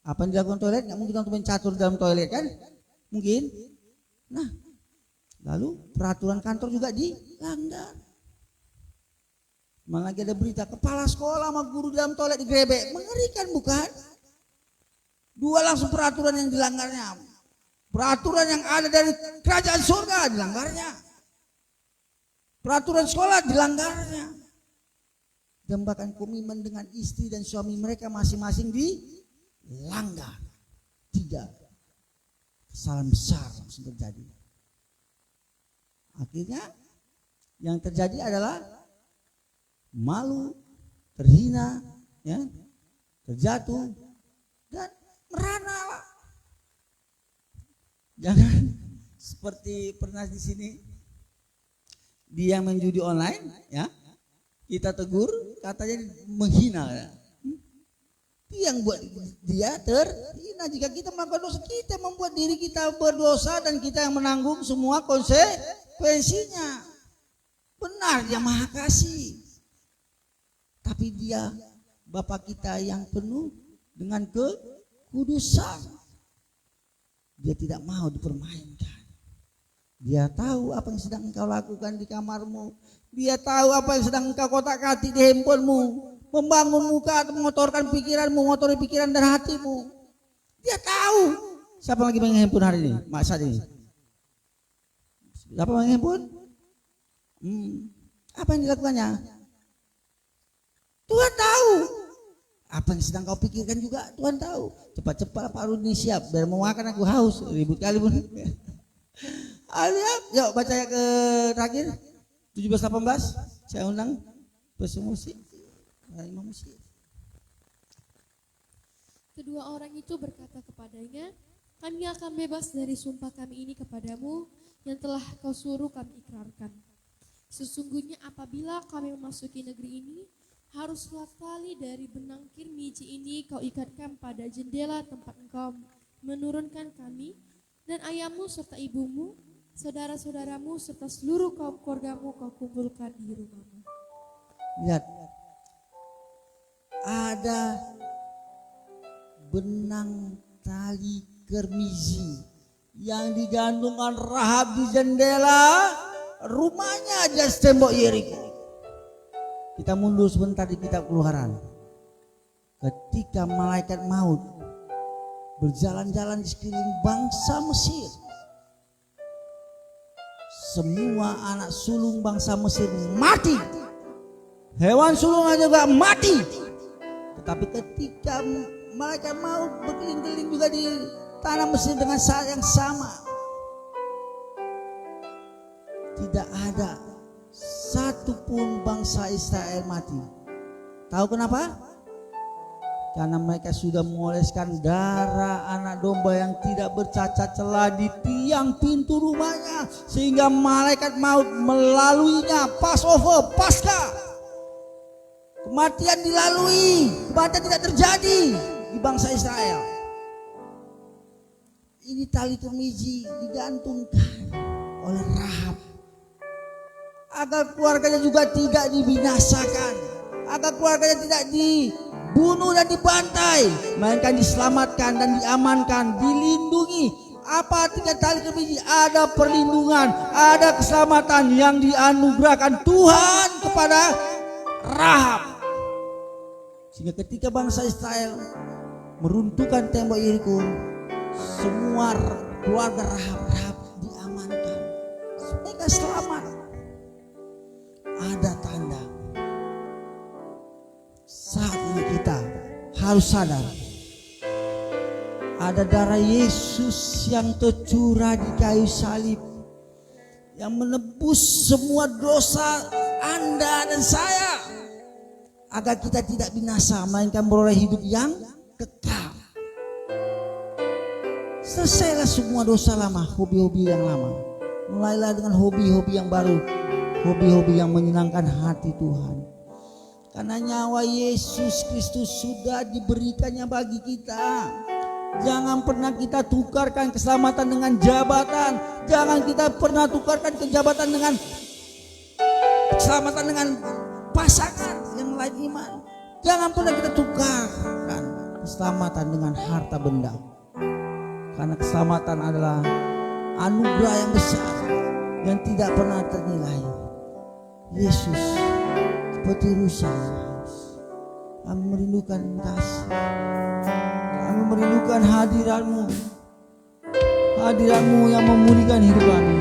Apa yang dilakukan toilet? Nggak mungkin untuk mencatur dalam toilet kan? Mungkin. Nah, lalu peraturan kantor juga dilanggar. Malah lagi ada berita kepala sekolah sama guru dalam toilet digrebek. Mengerikan bukan? 2 langsung peraturan yang dilanggarnya. Peraturan yang ada dari kerajaan surga dilanggarnya. Peraturan sekolah dilanggarnya. Dan bahkan komitmen dengan istri dan suami mereka masing-masing dilanggar. 3 kesalahan besar langsung terjadi. Akhirnya yang terjadi adalah malu, terhina, ya, terjatuh, dan merana. Jangan seperti pernah di sini dia menjudi online, ya, kita tegur, katanya menghina. Ya. Itu yang buat dia terhina. Jika kita melakukan dosa, kita membuat diri kita berdosa dan kita yang menanggung semua konsekuensinya. Benar, dia maha kasih. Tapi dia Bapa kita yang penuh dengan kekudusan. Dia tidak mau dipermainkan. Dia tahu apa yang sedang engkau lakukan di kamarmu. Dia tahu apa yang sedang engkau kotak-katik di handphonemu. Membangun muka atau mengotorkan pikiranmu, mengotori pikiran dan hatimu. Dia tahu. Siapa lagi main handphone hari ini? Saat ini. Siapa main handphone? Apa yang dilakukannya? Tuhan tahu. Apa yang sedang kau pikirkan juga Tuhan tahu. Cepat-cepat Pak Rudi siap. Biar mau makan aku haus. Ribut kali pun. Yuk baca ya ke terakhir 17-18. Saya undang pesu musik. Imam musik. Kedua orang itu berkata kepadanya, kami akan bebas dari sumpah kami ini kepadamu yang telah kau suruh kami ikrarkan. Sesungguhnya apabila kami memasuki negeri ini, haruslah tali dari benang kirmiji ini kau ikatkan pada jendela tempat engkau menurunkan kami dan ayahmu serta ibumu, saudara-saudaramu serta seluruh kaum keluargamu kau kumpulkan di rumahmu. Lihat, ada benang tali kermizi yang digantungkan Rahab di jendela rumahnya aja tembok Yeriko. Kita mundur sebentar di kitab Keluaran. Ketika malaikat maut berjalan-jalan di sekeliling bangsa Mesir, semua anak sulung bangsa Mesir mati. Hewan sulungnya juga mati. Tetapi ketika malaikat maut berkeliling-keliling juga di tanah Mesir dengan saat yang sama, tidak ada satupun bangsa Israel mati. Tahu kenapa? Karena mereka sudah mengoleskan darah anak domba yang tidak bercacat celah di tiang pintu rumahnya, sehingga malaikat maut melaluinya. Passover, Paskah, kematian dilalui, kematian tidak terjadi di bangsa Israel. Ini tali kermizi digantungkan oleh Rahab agar keluarganya juga tidak dibinasakan, agar keluarganya tidak dibunuh dan dibantai, melainkan diselamatkan dan diamankan, dilindungi. Apa artinya tali kermizi? Ada perlindungan, ada keselamatan yang dianugerahkan Tuhan kepada Rahab, sehingga ketika bangsa Israel meruntuhkan tembok Yeriko, semua keluarga Rahab diamankan, mereka selamat. Ada tanda. Saat ini kita harus sadar, ada darah Yesus yang tercurah di kayu salib yang menebus semua dosa Anda dan saya, agar kita tidak binasa melainkan beroleh hidup yang kekal. Selesailah semua dosa lama, hobi-hobi yang lama. Mulailah dengan hobi-hobi yang baru, hobi-hobi yang menyenangkan hati Tuhan. Karena nyawa Yesus Kristus sudah diberikannya bagi kita. Jangan pernah kita tukarkan keselamatan dengan jabatan. Jangan kita pernah tukarkan kejabatan dengan keselamatan dengan pasangan yang lain iman. Jangan pernah kita tukarkan keselamatan dengan harta benda. Karena keselamatan adalah anugerah yang besar yang tidak pernah ternilai. Yesus seperti rusa, kami merindukan kasih, kami merindukan hadirat-Mu, hadirat-Mu yang memulihkan hidup kami.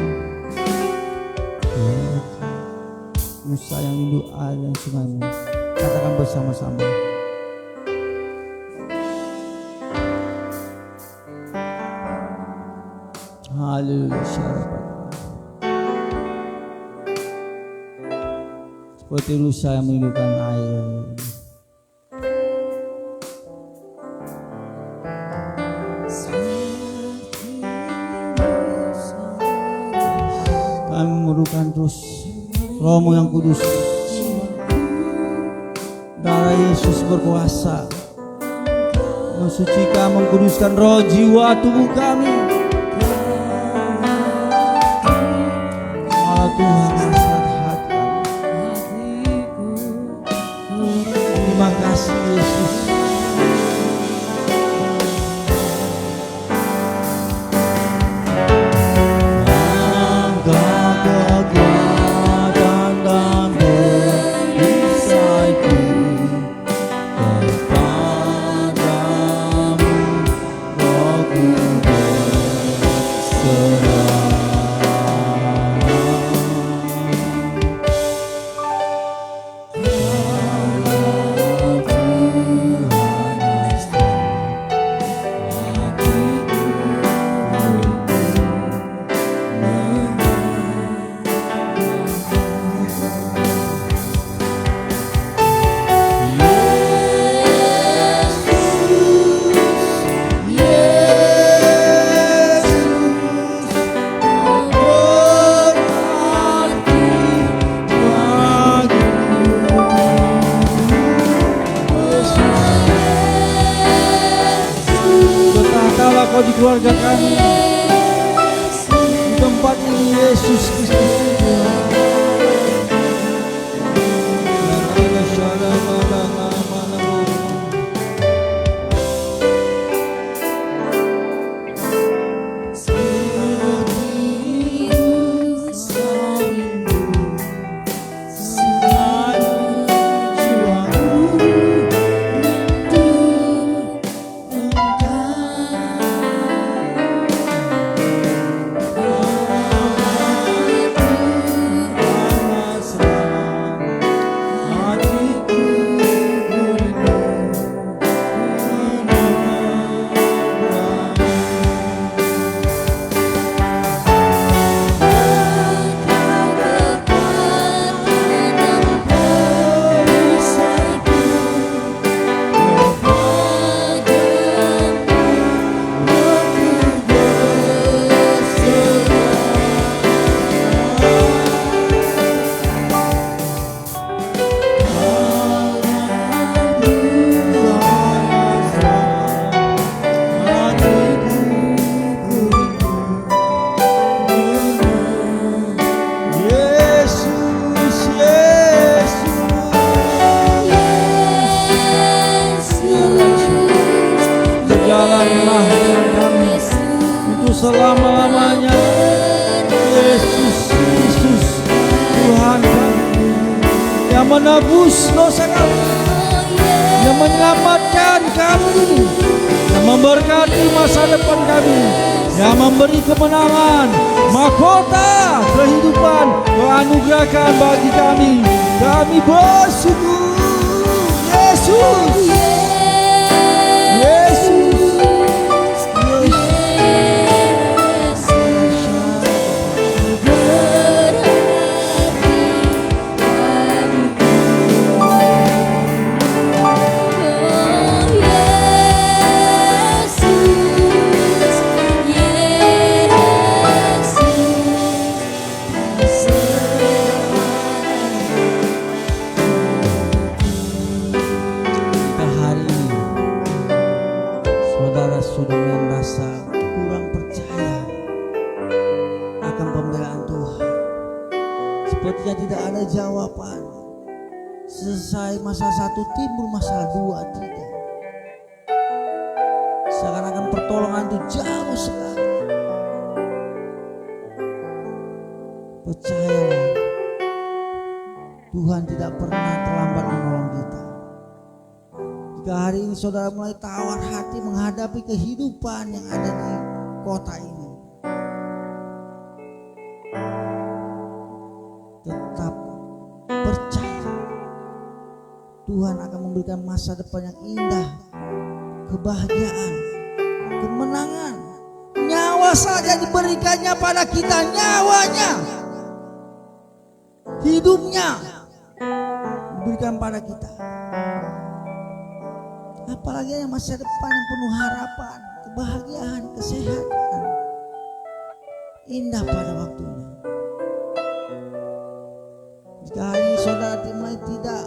Musa yang rindu air dan sungai-Mu, katakan bersama-sama. Haleluya. Seperti rusa yang merindukan air. Kami memerlukan terus Roh-Mu yang kudus. Darah Yesus berkuasa mensucikan, mengkuduskan roh, jiwa, tubuh kami. Tuhan, terima kasih Yesus. Kau di keluarga kami, di tempat ini Yesus Kristus Tuhan. Berjalanlah dengan kami untuk selama-lamanya. Yesus Kristus Tuhan kami, yang menebus dosa kami, yang menyelamatkan kami, yang memberkati masa depan kami, yang memberi kemenangan, mahkota kehidupan menganugerahkan bagi kami. Kami bersyukur. Yesus, Yesus. Sudah merasa kurang percaya akan pembelaan Tuhan, sepertinya tidak ada jawaban. Selesai masalah satu timbul masalah dua, tidak. Seakan-akan pertolongan itu jauh sekali. Percayalah, Tuhan tidak pernah terlambat menolong kita. Jika hari ini saudara mulai tawar hati menghadapi kehidupan yang ada di kota ini, tetap percaya Tuhan akan memberikan masa depan yang indah, kebahagiaan, kemenangan. Nyawa saja diberikannya pada kita, nyawanya, hidupnya diberikan pada kita. Apalagi yang masa depan yang penuh harapan, kebahagiaan, kesehatan, indah pada waktunya. Jika hari ini saudara mulai tidak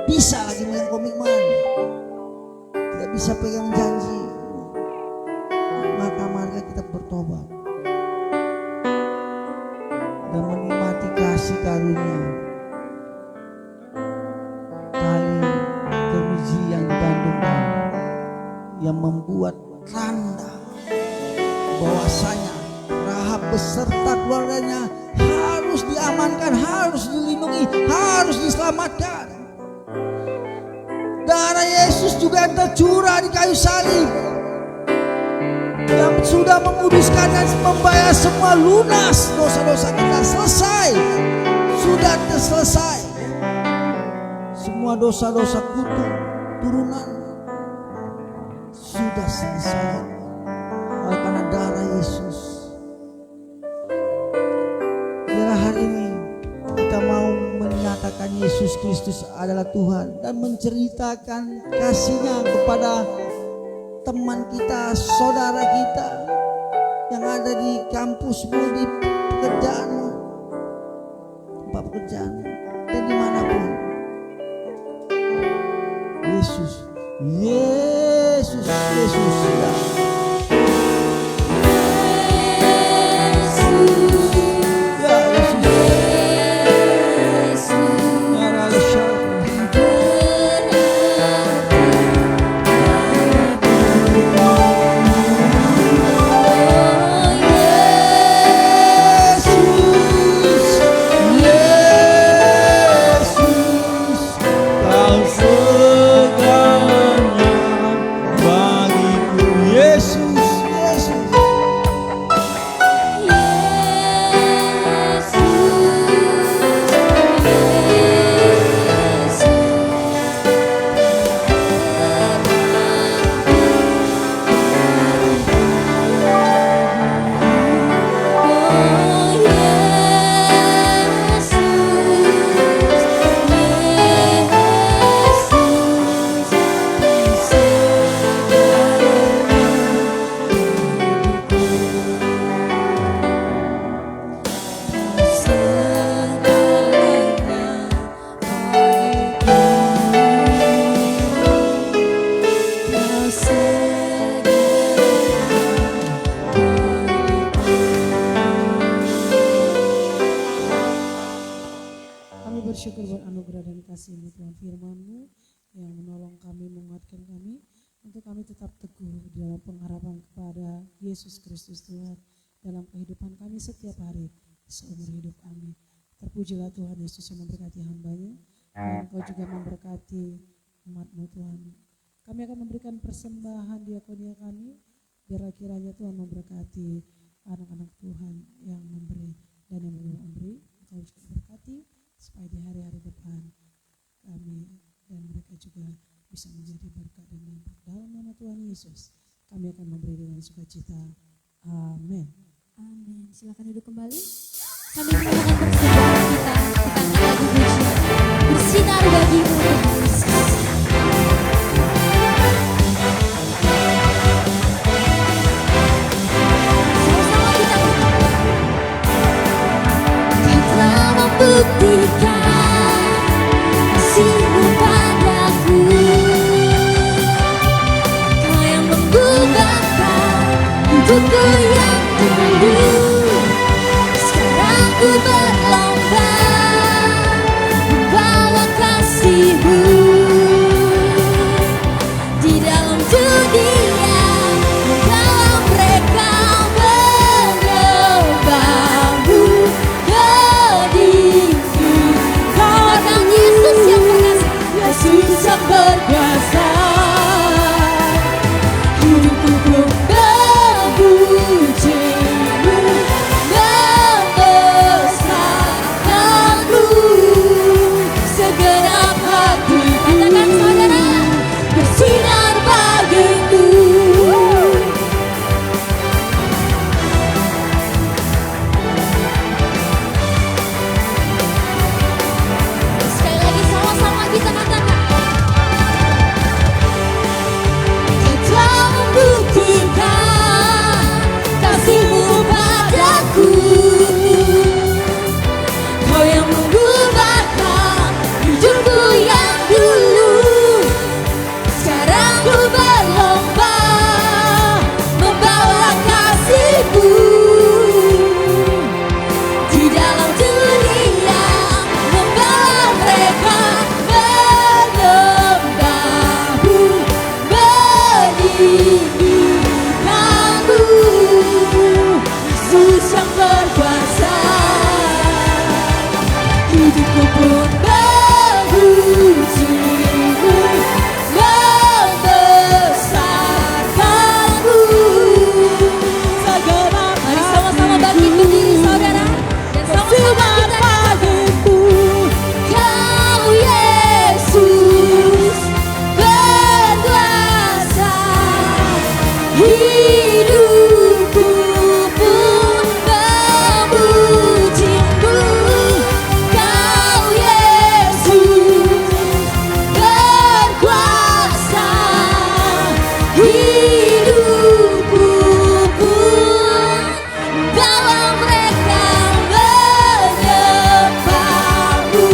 bisa lagi memegang komitmen, tidak bisa pegang janji, maka mari kita bertobat dan menikmati kasih karunia, tali keruji yang digantungkan, yang membuat tanda bahwasanya Rahab beserta keluarganya harus diamankan, harus dilindungi, harus diselamatkan. Darah Yesus juga yang tercurah di kayu salib, yang sudah menguduskan dan membayar semua lunas dosa-dosa kita. Selesai, sudah selesai. Semua dosa-dosa kutuk turunan sudah selesai oleh karena darah Yesus. Biarlah hari ini kita mau menyatakan Yesus Kristus adalah Tuhan dan menceritakan kasih-Nya kepada teman kita, saudara kita yang ada di kampusmu, di pekerjaanmu, tempat pekerjaan, dan dimanapun. Yesus, Yesus, Yesus, Yesus. kasih-Mu Tuhan, firman-Mu yang menolong kami, menguatkan kami untuk kami tetap teguh di dalam pengharapan kepada Yesus Kristus Tuhan dalam kehidupan kami setiap hari seumur hidup kami. Terpujilah Tuhan Yesus yang memberkati hamba-Nya, dan Engkau juga memberkati umat-Mu Tuhan. Kami akan memberikan persembahan diakonia kami, biarlah kiranya Tuhan memberkati anak-anak Tuhan yang memberi dan yang belum memberi. Engkau juga berkati supaya di hari-hari depan kami dan mereka juga bisa menjadi berkat dan dampak. Dalam nama Tuhan Yesus kami akan memberi dengan sukacita. Amin. Amin. Silakan duduk kembali. Kami menyatakan persembahan kita dengan lagu pujian Bersinar Bagimu Tuhan Yesus. Sama-sama kita Kau telah membuktikan kasih-Mu padaku. Kau yang mengubahkan hidupku yang dulu. Sekarang ku berlomba membawa kasih-Mu di dalam dunia, dalam mereka menyembah-Mu berdiri. Katakan Yesus yang perkasa, Yesus yang berkuasa. Hidupku pun memuji-Mu, membesarkan-Mu, segenap hatiku. Katakan saudara, bersinar bagimu. Sekali lagi sama-sama kita katakan. Kau telah membuktikan kasih-Mu padaku. Kau yang mengubahkan hidupku yang dulu. Sekarang ku berlomba membawa kasih-Mu di dalam dunia, membawa mereka menyembah-Mu, meninggikan-Mu, Yesus yang berkuasa. Hidupku pun memuji-Mu, membesarkan-Mu, segenap. Mari sama-sama bangkit berdiri saudara, dan sama-sama kita bagimu. Kau Yesus berkuasa. Hidupku pun memuji-Mu. Kau Yesus berkuasa. Hidupku pun dalam mereka menyembah-Mu,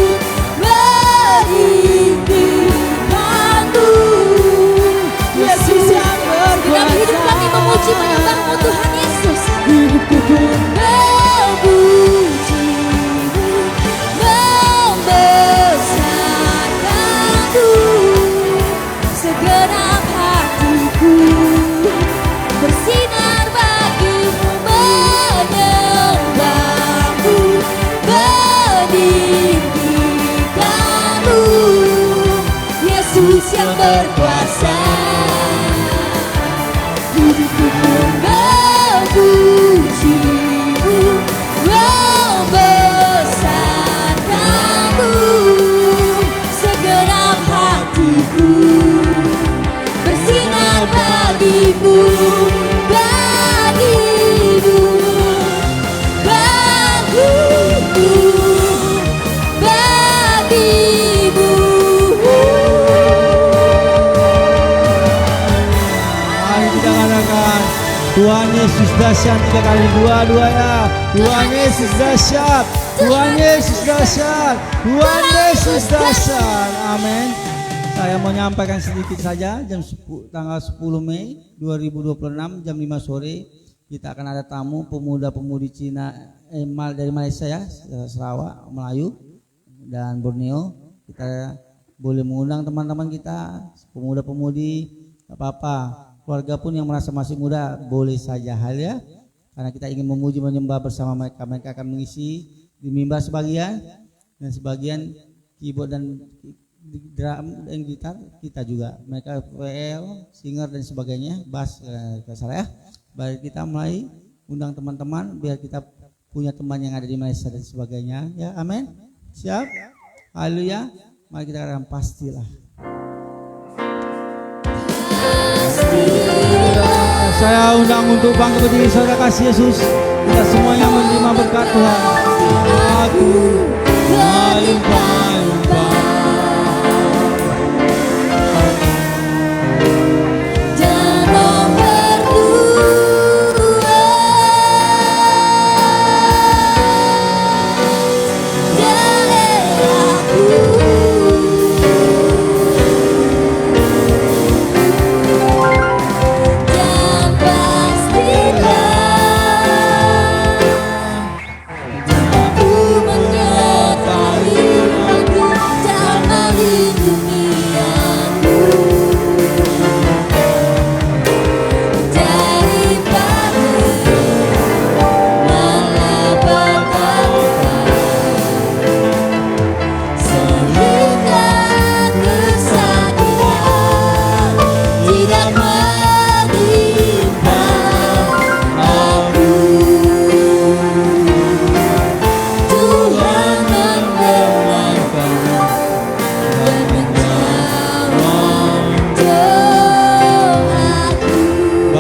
meninggikan-Mu, Yesus yang berkuasa. Dalam hidup kami memuji menyembah-Mu Tuhan Yesus. Hidupku pun memuji-Mu, membesarkan-Mu, segenap hatiku bersinar bagimu, menyembah-Mu, meninggikan-Mu, Yesus yang berkuasa. Hidupku pun memuji-Mu, membesarkan-Mu, segenap hatiku bersinar bagimu, bagimu, bagimu, bagimu. Mari kita katakan Tuhan Yesus dahsyat 3 kali, dua ya. Tuhan Yesus dahsyat, Tuhan Yesus dahsyat, Tuhan Yesus dahsyat. Amin. Saya mau menyampaikan sedikit saja. Tanggal 10 Mei 2026 jam 5 sore kita akan ada tamu pemuda-pemudi Cina dari Malaysia ya, Sarawak, Melayu dan Borneo. Kita boleh mengundang teman-teman kita, pemuda-pemudi, gak apa-apa. Keluarga pun yang merasa masih muda boleh saja hal ya. Karena kita ingin memuji menyembah bersama mereka. Mereka akan mengisi di mimbar sebagian dan sebagian keyboard dan drum dan gitar kita juga. Mereka WL, singer dan sebagainya, bass salah ya. Baik kita mulai undang teman-teman biar kita punya teman yang ada di Malaysia dan sebagainya ya. Amin. Siap? Haleluya. Mari kita katakan pastilah. Saya undang untuk bangkit berdiri, saudara kasih Yesus. Kita semuanya menerima berkat Tuhan. Aku melimpah-limpah.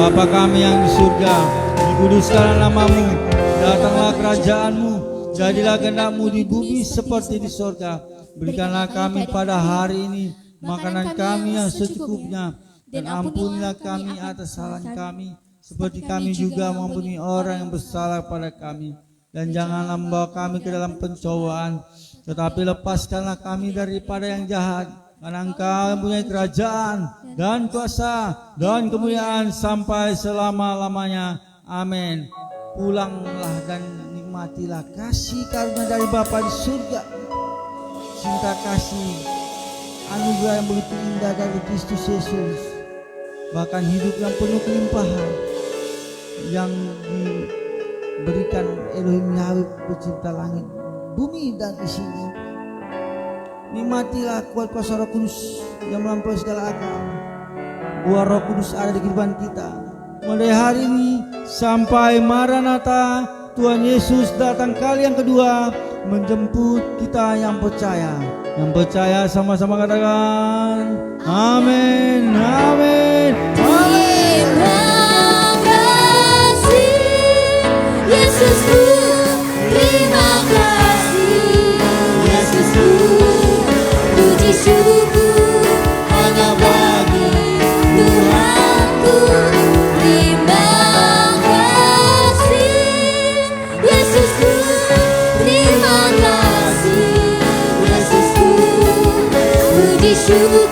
Bapa kami yang di surga, dikuduskanlah namamu, datanglah kerajaanmu, jadilah kehendak-mu di bumi seperti di surga. Berikanlah kami pada hari ini makanan kami yang secukupnya, dan ampunilah kami atas kesalahan kami, seperti kami juga mengampuni orang yang bersalah pada kami. Dan janganlah membawa kami ke dalam pencobaan, tetapi lepaskanlah kami daripada yang jahat. Karena Engkau mempunyai kerajaan dan kuasa dan kemuliaan sampai selama-lamanya. Amin. Pulanglah dan nikmatilah kasih karunia dari Bapa di surga, cinta kasih, anugerah yang begitu indah dari Kristus Yesus, bahkan hidup yang penuh kelimpahan yang diberikan Elohim Yahweh pencipta langit, bumi dan isinya. Nikmatilah kuat kuasa Roh Kudus yang melampaui segala akal. Buah Roh Kudus ada di kehidupan kita mulai hari ini sampai Maranatha, Tuhan Yesus datang kali yang kedua menjemput kita yang percaya. Yang percaya sama-sama katakan amin, amin, amin. Terima kasih Yesusku, terima kasih Yesusku. Puji syukur hanya bagi Tuhanku. Terima kasih Yesusku, terima kasih Yesusku. Puji syukur